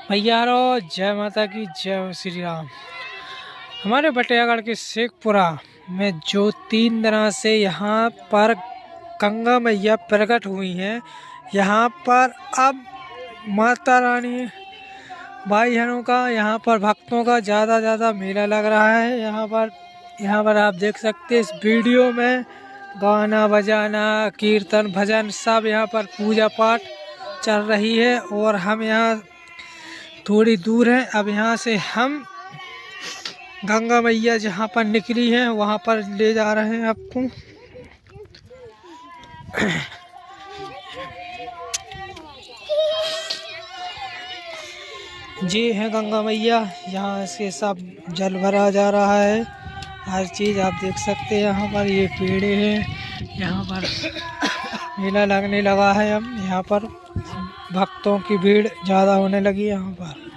भैयारो जय माता की जय श्री राम। हमारे बटियागढ़ के शेखपुरा में जो 3 दिन से यहाँ पर गंगा मैया प्रकट हुई हैं, यहाँ पर अब माता रानी भाई बहनों का, यहाँ पर भक्तों का ज़्यादा मेला लग रहा है। यहाँ पर आप देख सकते हैं इस वीडियो में गाना बजाना कीर्तन भजन सब यहाँ पर पूजा पाठ चल रही है। और हम यहाँ थोड़ी दूर हैं। अब यहाँ से हम गंगा मैया जहाँ पर निकली हैं वहाँ पर ले जा रहे हैं आपको। ये है गंगा मैया, यहाँ से सब जल भरा जा रहा है। हर चीज़ आप देख सकते हैं। यहाँ पर ये पेड़े हैं, यहाँ पर मेला लगने लगा है। अब यहाँ पर भक्तों की भीड़ ज़्यादा होने लगी यहाँ पर।